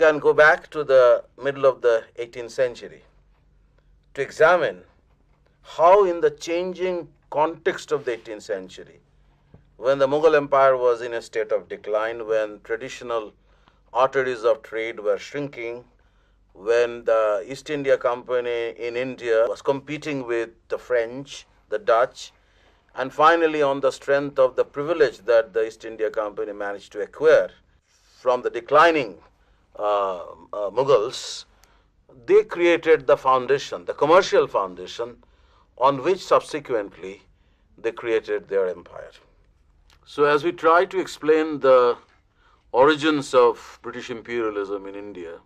can go back to the middle of the 18th century to examine how, in the changing context of the 18th century, when the Mughal Empire was in a state of decline, when traditional arteries of trade were shrinking, when the East India Company in India was competing with the French, the Dutch, and finally, on the strength of the privilege that the East India Company managed to acquire from the declining Mughals, they created the foundation, the commercial foundation, on which subsequently they created their empire. So as we try to explain the origins of British imperialism in India,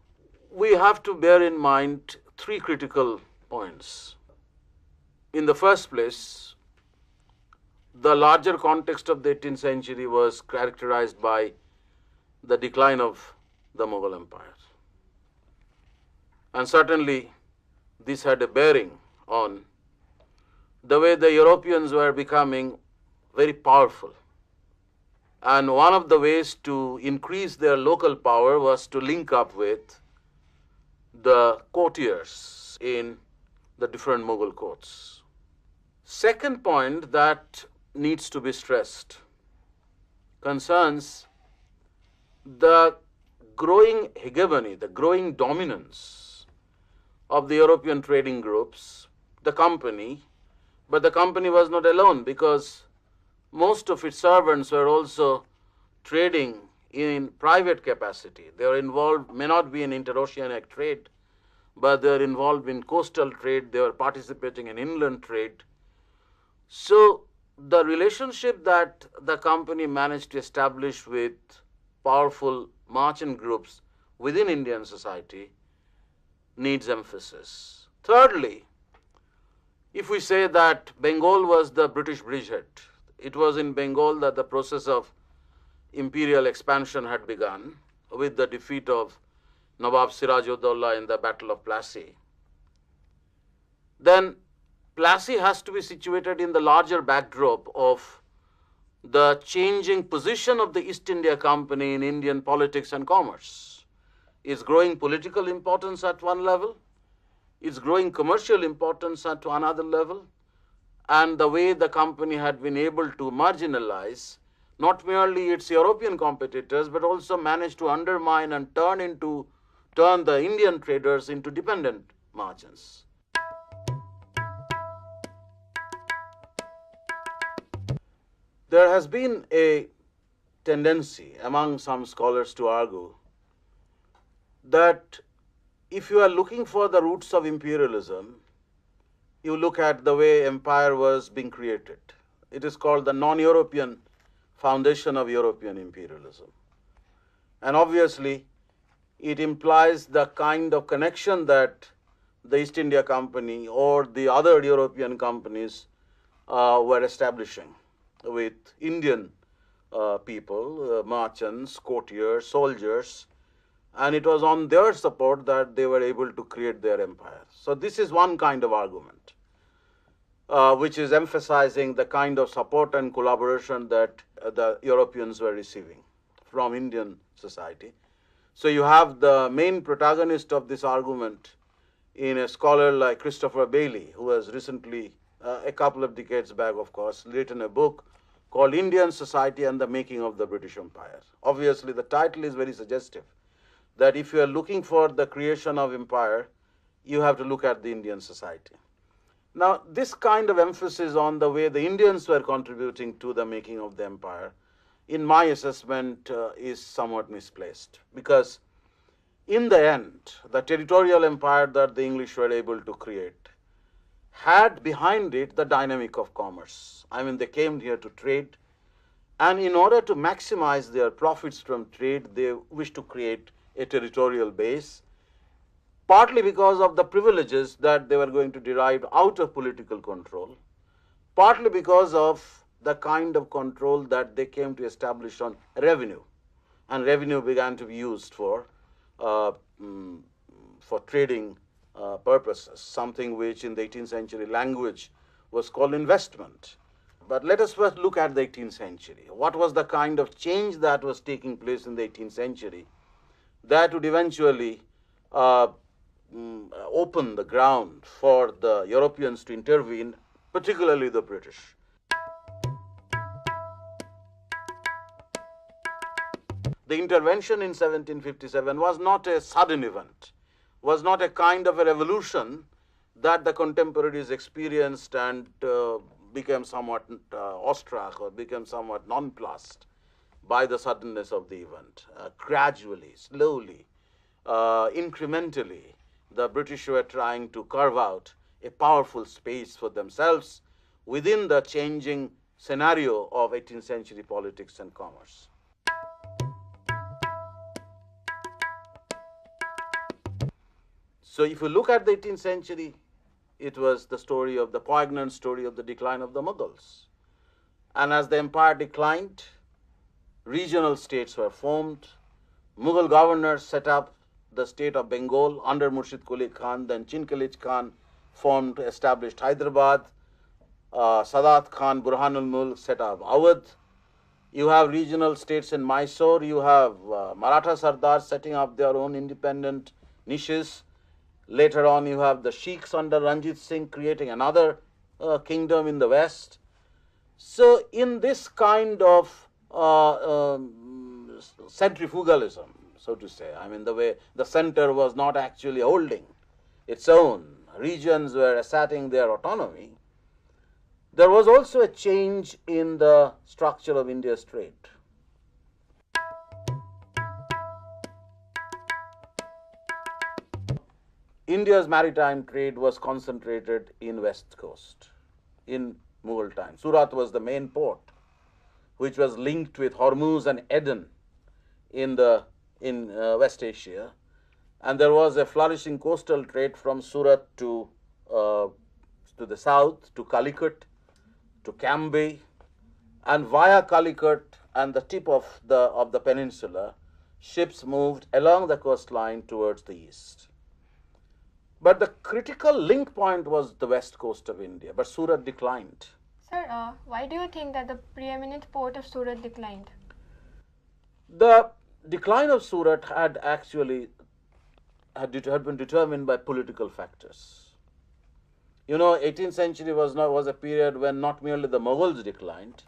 we have to bear in mind three critical points. In the first place, the larger context of the 18th century was characterized by the decline of the Mughal Empire. And certainly, this had a bearing on the way the Europeans were becoming very powerful. And one of the ways to increase their local power was to link up with the courtiers in the different Mughal courts. Second point that needs to be stressed concerns the growing hegemony, the growing dominance of the European trading groups, the company, but the company was not alone because most of its servants were also trading in private capacity. They were involved, may not be in interoceanic trade, but they are involved in coastal trade, they were participating in inland trade. So the relationship that the company managed to establish with powerful merchant groups within Indian society needs emphasis. Thirdly, if we say that Bengal was the British bridgehead, it was in Bengal that the process of imperial expansion had begun with the defeat of Nawab Siraj-ud-Dawla in the Battle of Plassey. Then Plassey has to be situated in the larger backdrop of the changing position of the East India Company in Indian politics and commerce. Its growing political importance at one level, its growing commercial importance at another level, and the way the company had been able to marginalize not merely its European competitors, but also managed to undermine and turn the Indian traders into dependent merchants. There has been a tendency among some scholars to argue that if you are looking for the roots of imperialism, you look at the way empire was being created. It is called the non-European foundation of European imperialism. And obviously, it implies the kind of connection that the East India Company or the other European companies were establishing with Indian people, merchants, courtiers, soldiers, and it was on their support that they were able to create their empire. So this is one kind of argument, which is emphasizing the kind of support and collaboration that the Europeans were receiving from Indian society. So you have the main protagonist of this argument in a scholar like Christopher Bailey, who has recently, a couple of decades back, of course, written a book called Indian Society and the Making of the British Empire. Obviously, the title is very suggestive that if you are looking for the creation of empire, you have to look at the Indian society. Now, this kind of emphasis on the way the Indians were contributing to the making of the empire, in my assessment, is somewhat misplaced, because in the end, the territorial empire that the English were able to create had behind it the dynamic of commerce. I mean, they came here to trade, and in order to maximize their profits from trade, they wished to create a territorial base, partly because of the privileges that they were going to derive out of political control, partly because of the kind of control that they came to establish on revenue. And revenue began to be used for trading purposes, something which in the 18th century language was called investment. But let us first look at the 18th century. What was the kind of change that was taking place in the 18th century that would eventually uh, open the ground for the Europeans to intervene, particularly the British. The intervention in 1757 was not a sudden event, was not a kind of a revolution that the contemporaries experienced and became somewhat awestruck or became somewhat nonplussed by the suddenness of the event. Gradually, slowly, incrementally, the British were trying to carve out a powerful space for themselves within the changing scenario of 18th century politics and commerce. So if you look at the 18th century, it was the story of the poignant story of the decline of the Mughals. And as the empire declined, regional states were formed. Mughal governors set up the state of Bengal under Murshid Quli Khan. Then Chinkilich Khan formed, established Hyderabad. Sadat Khan, Burhanul Mulk set up Awadh. You have regional states in Mysore. You have Maratha Sardars setting up their own independent niches. Later on, you have the Sheikhs under Ranjit Singh creating another kingdom in the west. So in this kind of centrifugalism, so to say, I mean the way the center was not actually holding its own, regions were asserting their autonomy, there was also a change in the structure of India's trade. India's maritime trade was concentrated in West Coast in Mughal time. Surat was the main port, which was linked with Hormuz and Aden in West Asia, and there was a flourishing coastal trade from Surat to the south, to Calicut, to Cambay, and via Calicut and the tip of the peninsula, ships moved along the coastline towards the east. But the critical link point was the west coast of India, but Surat declined. Sir, why do you think that the preeminent port of Surat declined? The decline of Surat had been determined by political factors. You know, 18th century was a period when not merely the Mughals declined.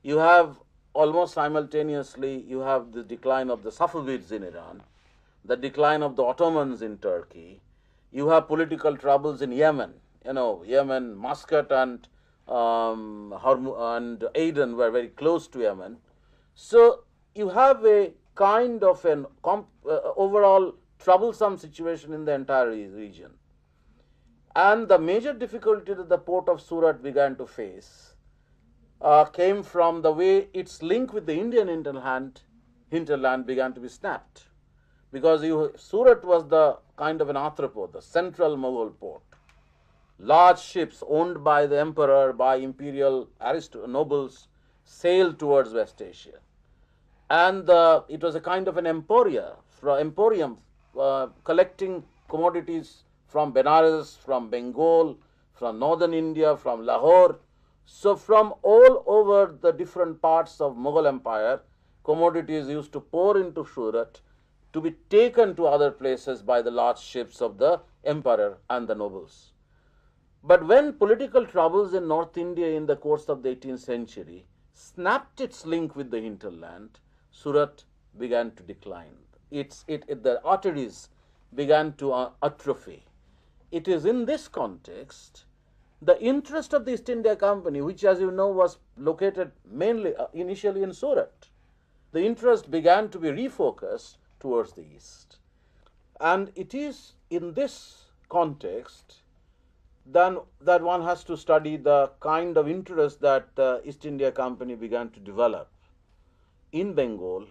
You have almost simultaneously, you have the decline of the Safavids in Iran, the decline of the Ottomans in Turkey. You have political troubles in Yemen. You know, Yemen, Muscat and Aden were very close to Yemen. So you have a kind of an overall troublesome situation in the entire region. And the major difficulty that the port of Surat began to face came from the way its link with the Indian hinterland began to be snapped. Because Surat was the kind of an arthropod, the central Mughal port. Large ships owned by the emperor, by imperial nobles, sailed towards West Asia. And it was a kind of an emporium collecting commodities from Benares, from Bengal, from northern India, from Lahore. So from all over the different parts of Mughal Empire, commodities used to pour into Surat to be taken to other places by the large ships of the emperor and the nobles. But when political troubles in North India in the course of the 18th century snapped its link with the hinterland, Surat began to decline. The arteries began to atrophy. It is in this context the interest of the East India Company, which as you know was located mainly initially in Surat, the interest began to be refocused towards the east. And it is in this context then that one has to study the kind of interest that the East India Company began to develop in Bengal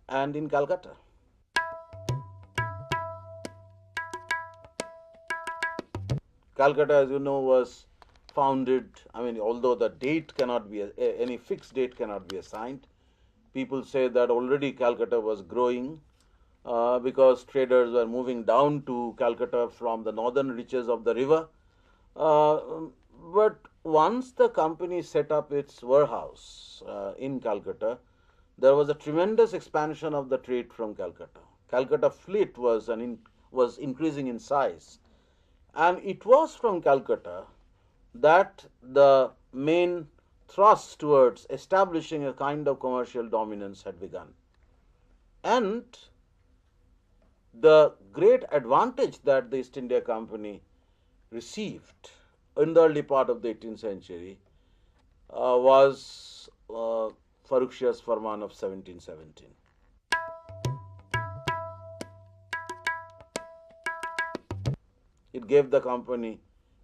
and in Calcutta. Calcutta, as you know, was founded, I mean, although the date cannot be, any fixed date cannot be assigned, people say that already Calcutta was growing because traders were moving down to Calcutta from the northern reaches of the river. But once the company set up its warehouse in Calcutta, there was a tremendous expansion of the trade from Calcutta. Calcutta fleet was increasing in size, and it was from Calcutta that the main thrust towards establishing a kind of commercial dominance had begun. And the great advantage that the East India Company received in the early part of the 18th century was Farrukh Shah's Farman of 1717. It gave the company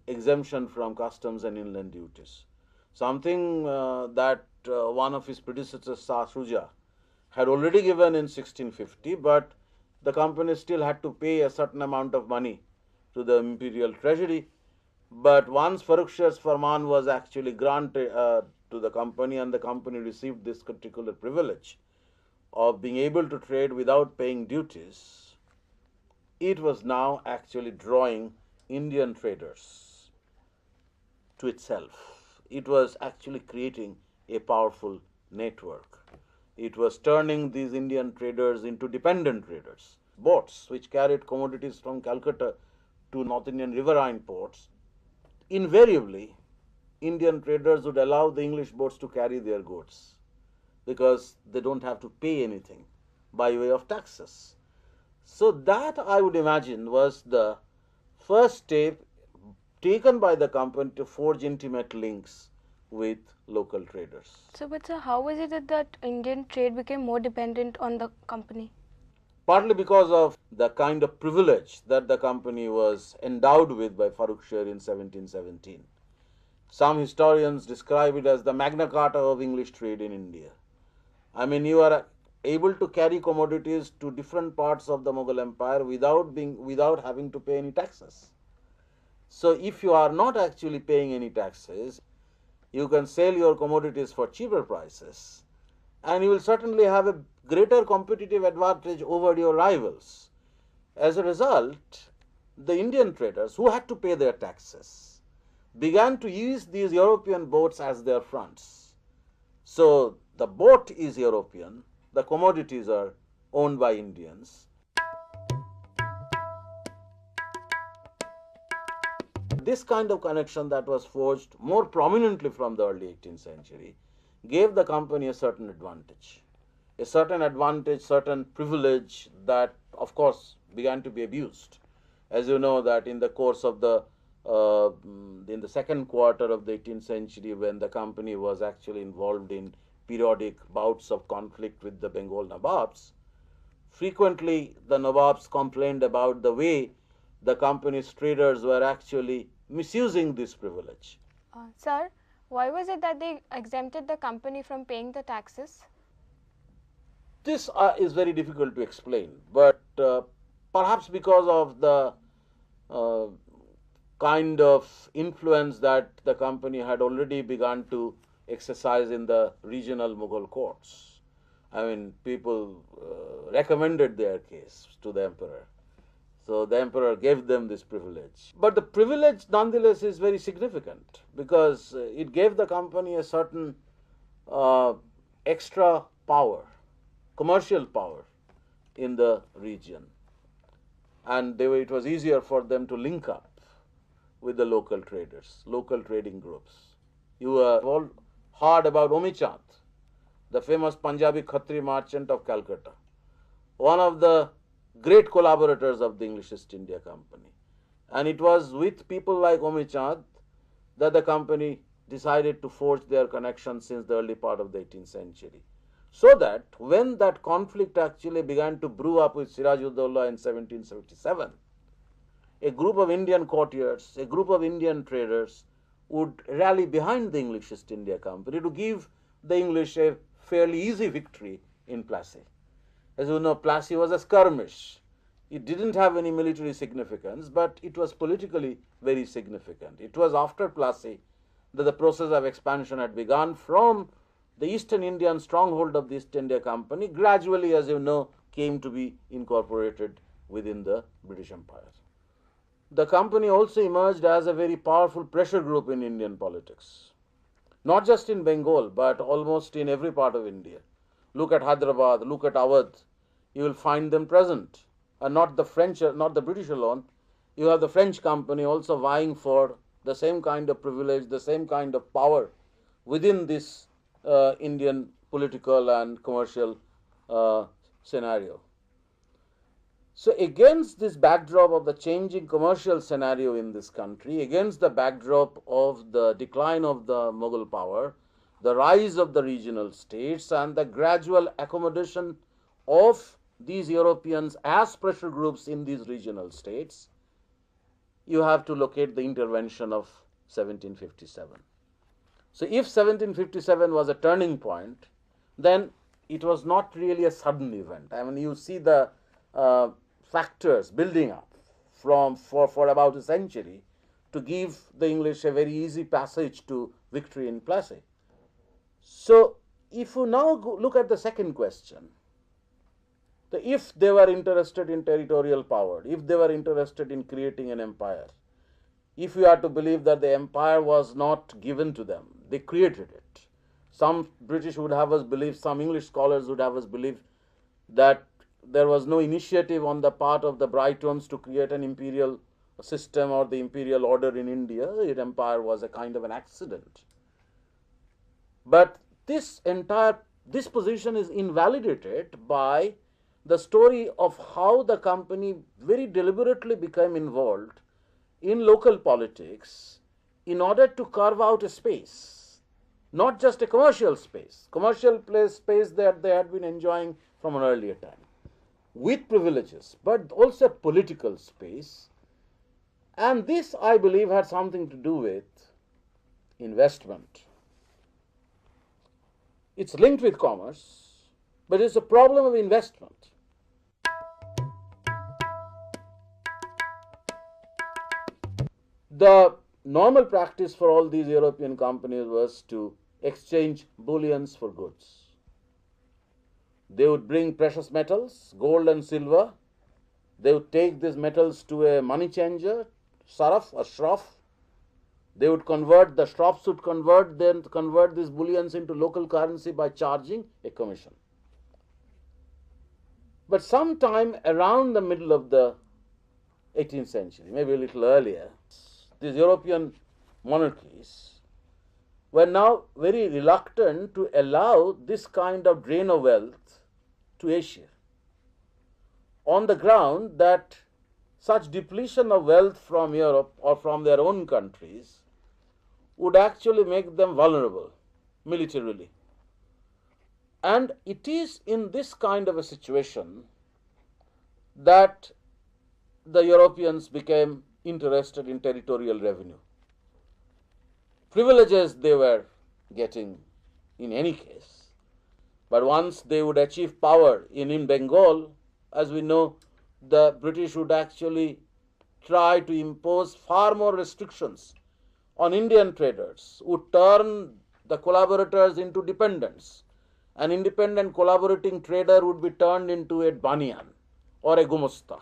exemption from customs and inland duties, something that one of his predecessors, Shah Shuja, had already given in 1650, but the company still had to pay a certain amount of money to the imperial treasury. But once Farrukh Shah's Farman was actually granted to the company, and the company received this particular privilege of being able to trade without paying duties, it was now actually drawing Indian traders to itself. It was actually creating a powerful network. It was turning these Indian traders into dependent traders. Boats which carried commodities from Calcutta to North Indian riverine ports, invariably Indian traders would allow the English boats to carry their goods because they don't have to pay anything by way of taxes. So that, I would imagine, was the first step taken by the company to forge intimate links with local traders. So, but sir, how was it that Indian trade became more dependent on the company? Partly because of the kind of privilege that the company was endowed with by Farrukh Shah in 1717. Some historians describe it as the Magna Carta of English trade in India. I mean, you are able to carry commodities to different parts of the Mughal Empire without having to pay any taxes. So if you are not actually paying any taxes, you can sell your commodities for cheaper prices, and you will certainly have a greater competitive advantage over your rivals. As a result, the Indian traders who had to pay their taxes began to use these European boats as their fronts. So the boat is European, the commodities are owned by Indians. This kind of connection that was forged more prominently from the early 18th century gave the company a certain advantage, certain privilege that, of course, began to be abused. As you know, that in the course of in the second quarter of the 18th century, when the company was actually involved in periodic bouts of conflict with the Bengal Nawabs, frequently the Nawabs complained about the way the company's traders were actually misusing this privilege. Sir, why was it that they exempted the company from paying the taxes? This is very difficult to explain, but perhaps because of the kind of influence that the company had already begun to exercise in the regional Mughal courts. I mean, people recommended their case to the emperor. So the emperor gave them this privilege. But the privilege nonetheless is very significant because it gave the company a certain extra power, commercial power in the region. And it was easier for them to link up with the local traders, local trading groups. You have all heard about Omichand, the famous Punjabi Khatri merchant of Calcutta, one of the great collaborators of the English East India Company. And it was with people like Omichand that the company decided to forge their connections since the early part of the 18th century. So that when that conflict actually began to brew up with Siraj-ud-Dawla in 1777, a group of Indian courtiers, a group of Indian traders would rally behind the English East India Company to give the English a fairly easy victory in Plassey. As you know, Plassey was a skirmish. It didn't have any military significance, but it was politically very significant. It was after Plassey that the process of expansion had begun from the Eastern Indian stronghold of the East India Company, gradually, as you know, came to be incorporated within the British Empire. The company also emerged as a very powerful pressure group in Indian politics, not just in Bengal, but almost in every part of India. look at Hyderabad, look at Awadh, you will find them present. And not the French, not the British alone. You have the French company also vying for the same kind of privilege, the same kind of power within this Indian political and commercial scenario. So against this backdrop of the changing commercial scenario in this country, against the backdrop of the decline of the Mughal power, the rise of the regional states, and the gradual accommodation of these Europeans as pressure groups in these regional states, you have to locate the intervention of 1757. So if 1757 was a turning point, then it was not really a sudden event. I mean, you see the factors building up for about a century to give the English a very easy passage to victory in Plassey. So if you now look at the second question, if they were interested in territorial power, if they were interested in creating an empire, if we are to believe that the empire was not given to them, they created it. Some British would have us believe, some English scholars would have us believe that there was no initiative on the part of the Brightons to create an imperial system or the imperial order in India. The empire was a kind of an accident. But this position is invalidated by the story of how the company very deliberately became involved in local politics in order to carve out a space, not just a commercial space, space that they had been enjoying from an earlier time, with privileges, but also political space. And this, I believe, had something to do with investment. It's linked with commerce, but it's a problem of investment. The normal practice for all these European companies was to exchange bullions for goods. They would bring precious metals, gold and silver. They would take these metals to a money changer, saraf or shroff. They would convert, the shroffs would convert these bullions into local currency by charging a commission. But sometime around the middle of the 18th century, maybe a little earlier, these European monarchies were now very reluctant to allow this kind of drain of wealth to Asia, on the ground that such depletion of wealth from Europe or from their own countries would actually make them vulnerable militarily. And it is in this kind of a situation that the Europeans became interested in territorial revenue. Privileges they were getting in any case, but once they would achieve power in Bengal, as we know, the British would actually try to impose far more restrictions on Indian traders, would turn the collaborators into dependents. An independent collaborating trader would be turned into a banyan or a gumasta,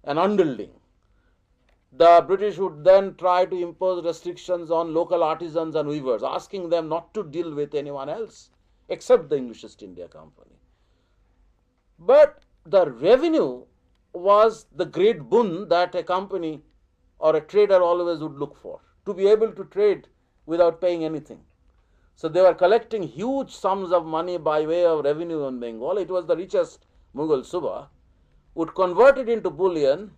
an underling. The British would then try to impose restrictions on local artisans and weavers, asking them not to deal with anyone else except the English East India Company. But the revenue was the great boon that a company or a trader always would look for, to be able to trade without paying anything. So they were collecting huge sums of money by way of revenue in Bengal. It was the richest Mughal Suba, would convert it into bullion,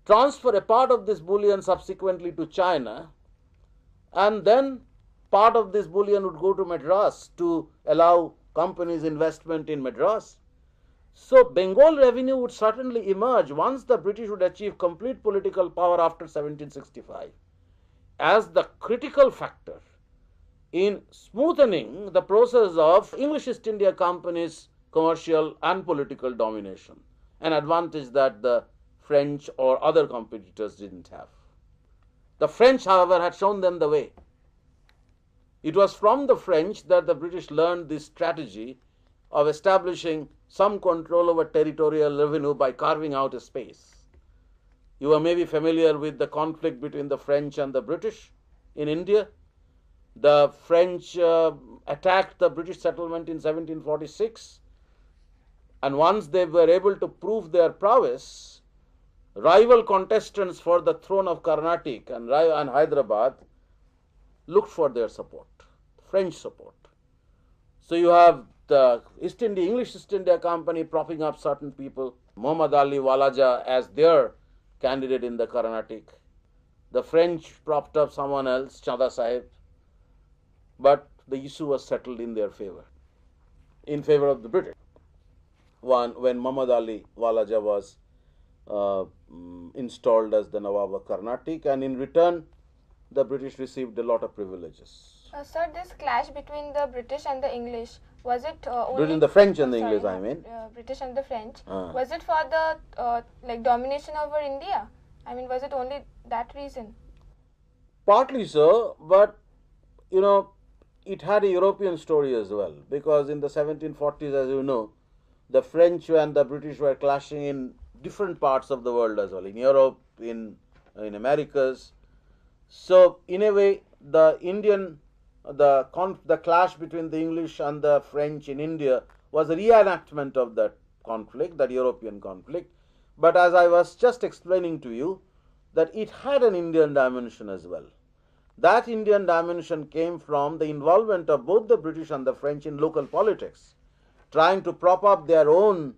transfer a part of this bullion subsequently to China, and then part of this bullion would go to Madras to allow companies' investment in Madras. So Bengal revenue would certainly emerge once the British would achieve complete political power after 1765 as the critical factor in smoothening the process of English East India Company's commercial and political domination, an advantage that the French or other competitors didn't have. The French, however, had shown them the way. It was from the French that the British learned this strategy of establishing some control over territorial revenue by carving out a space. You are maybe familiar with the conflict between the French and the British in India. The French attacked the British settlement in 1746, and once they were able to prove their prowess, rival contestants for the throne of Carnatic and Hyderabad looked for their support, French support. So you have the English East India Company propping up certain people, Muhammad Ali Walaja as their candidate in the Carnatic. The French propped up someone else, Chanda Sahib, but the issue was settled in their favor, in favor of the British. When Muhammad Ali Walaja was installed as the Nawab of Carnatic, and in return, the British received a lot of privileges. Sir, this clash between the British and the English, was it only Between the French and the sorry, English, I mean. British and the French, was it for the like domination over India? I mean, was it only that reason? Partly so, but you know, it had a European story as well, because in the 1740s, as you know, the French and the British were clashing in different parts of the world as well, in Europe, in Americas. So in a way, the clash between the English and the French in India was a reenactment of that conflict, that European conflict. But as I was just explaining to you, that it had an Indian dimension as well. That Indian dimension came from the involvement of both the British and the French in local politics, trying to prop up their own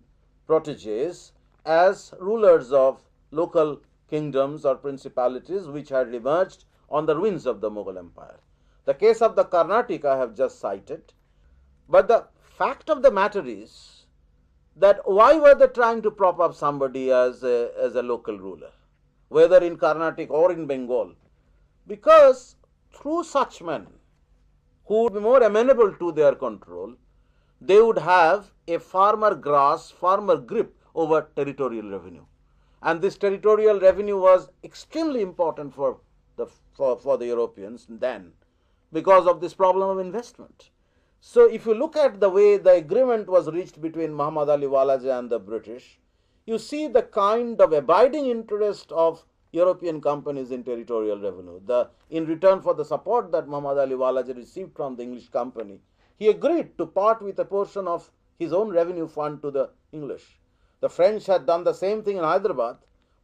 proteges as rulers of local kingdoms or principalities which had emerged on the ruins of the Mughal Empire. The case of the Carnatic I have just cited, but the fact of the matter is that why were they trying to prop up somebody as a local ruler, whether in Carnatic or in Bengal? Because through such men who would be more amenable to their control, they would have a firmer grasp, firmer grip over territorial revenue. And this territorial revenue was extremely important for the Europeans then, because of this problem of investment. So if you look at the way the agreement was reached between Muhammad Ali Walaja and the British, you see the kind of abiding interest of European companies in territorial revenue. In return for the support that Muhammad Ali Walaja received from the English company, he agreed to part with a portion of his own revenue fund to the English. The French had done the same thing in Hyderabad,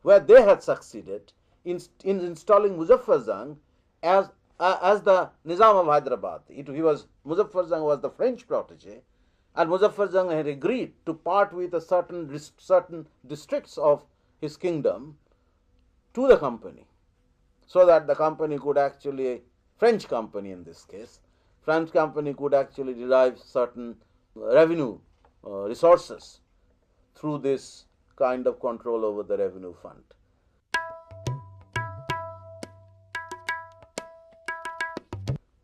where they had succeeded in installing Muzaffar Jang as the Nizam of Hyderabad. Muzaffar Jang was the French protege, and Muzaffar Jang had agreed to part with a certain districts of his kingdom to the company, so that the company could actually, French company in this case, French company could actually derive certain revenue resources through this kind of control over the revenue fund.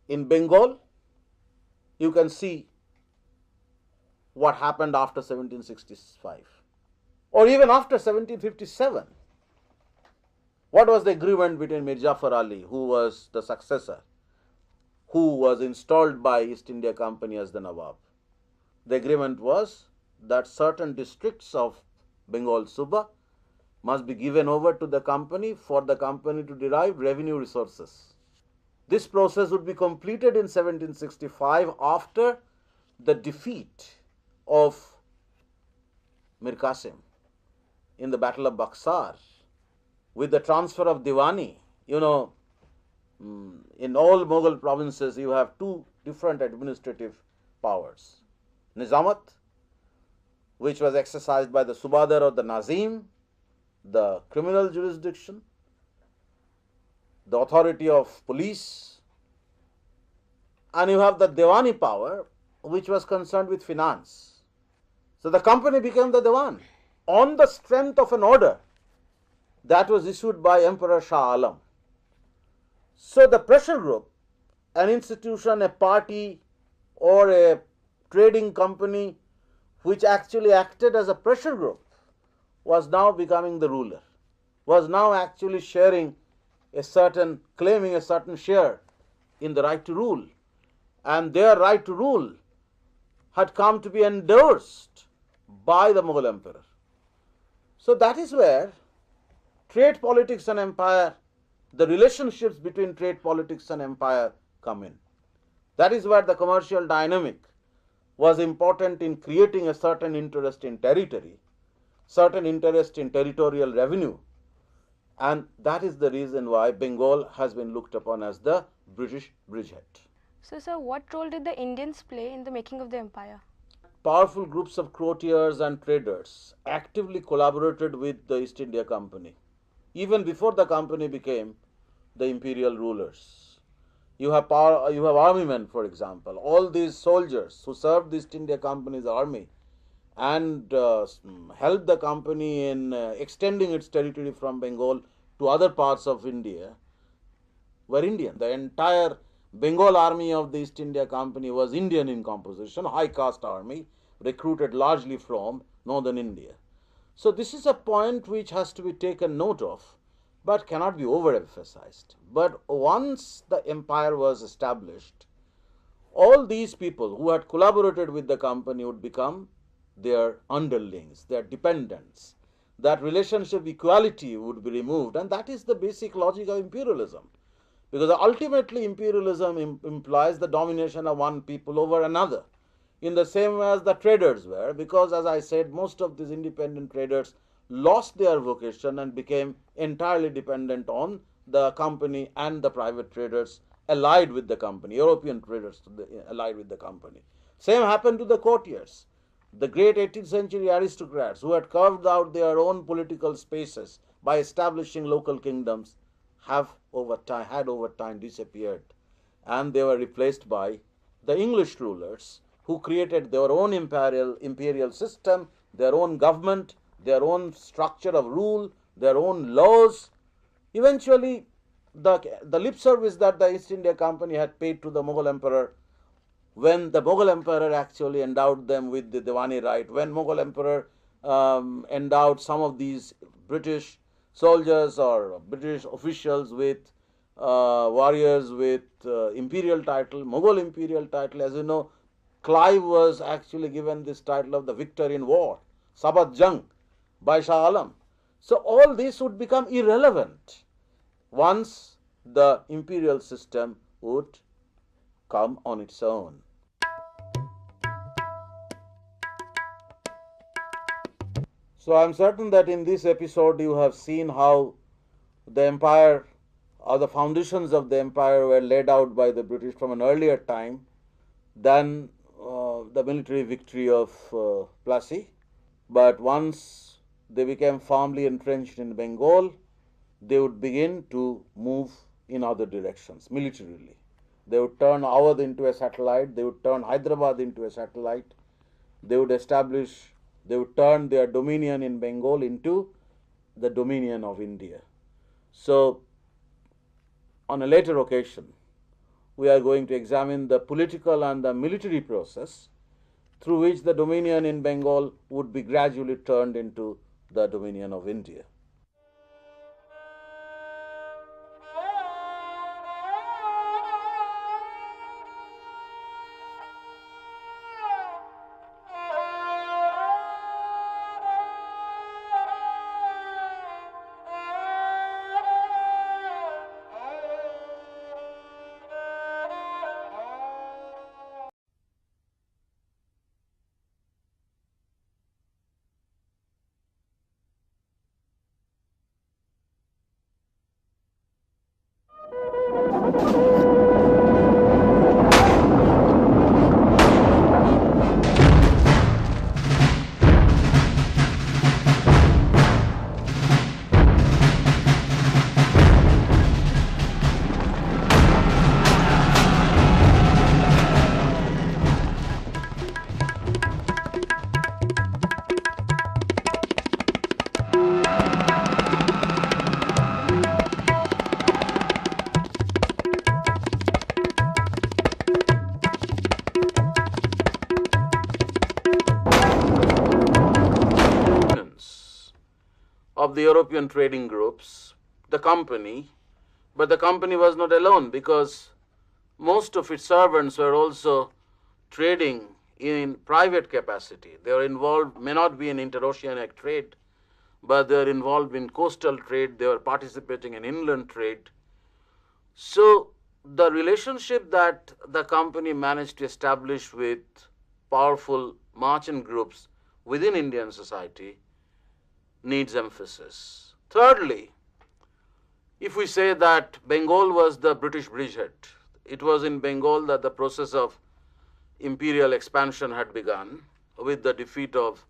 In Bengal, you can see what happened after 1765, or even after 1757. What was the agreement between Mir Jafar Ali, who was the successor, who was installed by East India Company as the Nawab? The agreement was that certain districts of Bengal Suba must be given over to the company for the company to derive revenue resources. This process would be completed in 1765 after the defeat of Mir Qasim in the Battle of Buxar, with the transfer of Diwani. You know, in all Mughal provinces you have two different administrative powers. Nizamat, which was exercised by the Subadar or the Nazim, the criminal jurisdiction, the authority of police, and you have the Diwani power, which was concerned with finance. So the company became the Diwan on the strength of an order that was issued by Emperor Shah Alam. So the pressure group, an institution, a party, or a trading company which actually acted as a pressure group, was now becoming the ruler, was now actually claiming a certain share in the right to rule, and their right to rule had come to be endorsed by the Mughal emperor. So that is where trade politics and empire, the relationships between trade politics and empire come in. That is where the commercial dynamic was important in creating a certain interest in territory, certain interest in territorial revenue, and that is the reason why Bengal has been looked upon as the British bridgehead. So, sir, what role did the Indians play in the making of the empire? Powerful groups of courtiers and traders actively collaborated with the East India Company, even before the company became the imperial rulers. You have army men, for example. All these soldiers who served the East India Company's army and helped the company in extending its territory from Bengal to other parts of India were Indian. The entire Bengal army of the East India Company was Indian in composition, high caste army, recruited largely from northern India. So this is a point which has to be taken note of, but cannot be overemphasized. But once the empire was established, all these people who had collaborated with the company would become their underlings, their dependents. That relationship equality would be removed, and that is the basic logic of imperialism. Because ultimately, imperialism implies the domination of one people over another, in the same way as the traders were, because as I said, most of these independent traders lost their vocation and became entirely dependent on the company and the private traders allied with the company, European traders allied with the company. Same happened to the courtiers. The great 18th century aristocrats who had carved out their own political spaces by establishing local kingdoms had over time disappeared, and they were replaced by the English rulers who created their own imperial system, their own government, their own structure of rule, their own laws. Eventually, the lip service that the East India Company had paid to the Mughal emperor, when the Mughal emperor actually endowed them with the Diwani right, when Mughal emperor endowed some of these British soldiers or British officials with warriors with imperial title, Mughal imperial title. As you know, Clive was actually given this title of the victor in war, Sabat Jung, by Shah Alam. So all this would become irrelevant once the imperial system would come on its own. So I am certain that in this episode you have seen how the empire or the foundations of the empire were laid out by the British from an earlier time than the military victory of Plassey. But once they became firmly entrenched in Bengal, they would begin to move in other directions militarily. They would turn Awadh into a satellite, they would turn Hyderabad into a satellite, they would turn their dominion in Bengal into the dominion of India. So, on a later occasion, we are going to examine the political and the military process through which the dominion in Bengal would be gradually turned into the dominion of India. Of the European trading groups, the company, but the company was not alone because most of its servants were also trading in private capacity. They were involved, may not be in interoceanic trade, but they are involved in coastal trade, they were participating in inland trade. So the relationship that the company managed to establish with powerful merchant groups within Indian society needs emphasis. Thirdly, if we say that Bengal was the British bridgehead, it was in Bengal that the process of imperial expansion had begun with the defeat of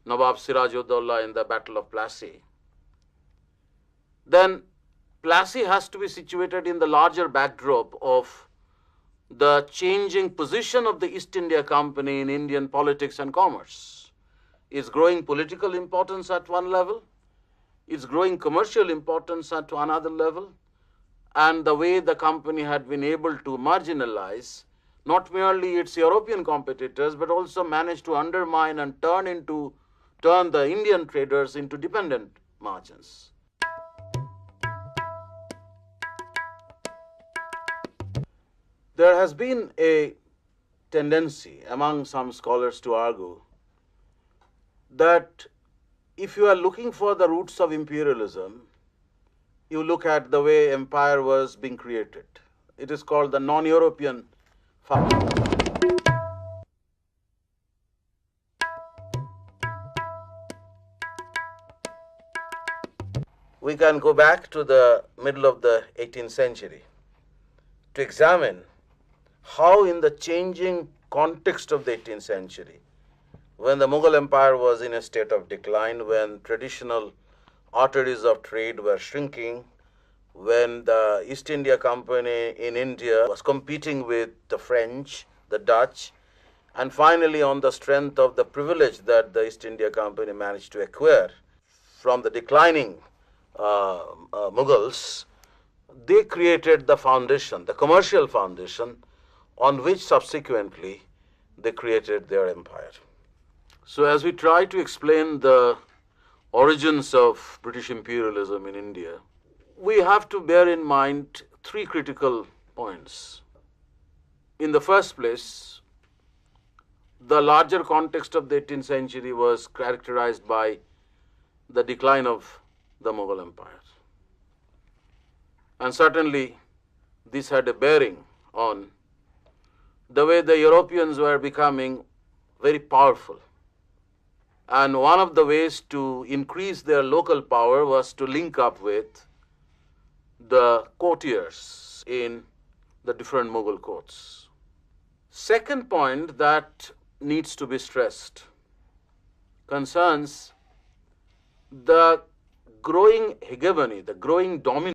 Nawab Siraj-ud-Dawla in the Battle of Plassey. Then Plassey has to be situated in the larger backdrop of the changing position of the East India Company in Indian politics and commerce. Its growing political importance at one level, its growing commercial importance at another level, and the way the company had been able to marginalize not merely its European competitors, but also managed to undermine and turn the Indian traders into dependent merchants. There has been a tendency among some scholars to argue that if you are looking for the roots of imperialism, you look at the way empire was being created. It is called the non-European We can go back to the middle of the 18th century to examine how in the changing context of the 18th century, when the Mughal Empire was in a state of decline, when traditional arteries of trade were shrinking, when the East India Company in India was competing with the French, the Dutch, and finally on the strength of the privilege that the East India Company managed to acquire from the declining Mughals, they created the foundation, the commercial foundation, on which subsequently they created their empire. So as we try to explain the origins of British imperialism in India, we have to bear in mind three critical points. In the first place, the larger context of the 18th century was characterized by the decline of the Mughal Empire. And certainly, this had a bearing on the way the Europeans were becoming very powerful. And one of the ways to increase their local power was to link up with the courtiers in the different Mughal courts. Second point that needs to be stressed concerns the growing hegemony, the growing dominance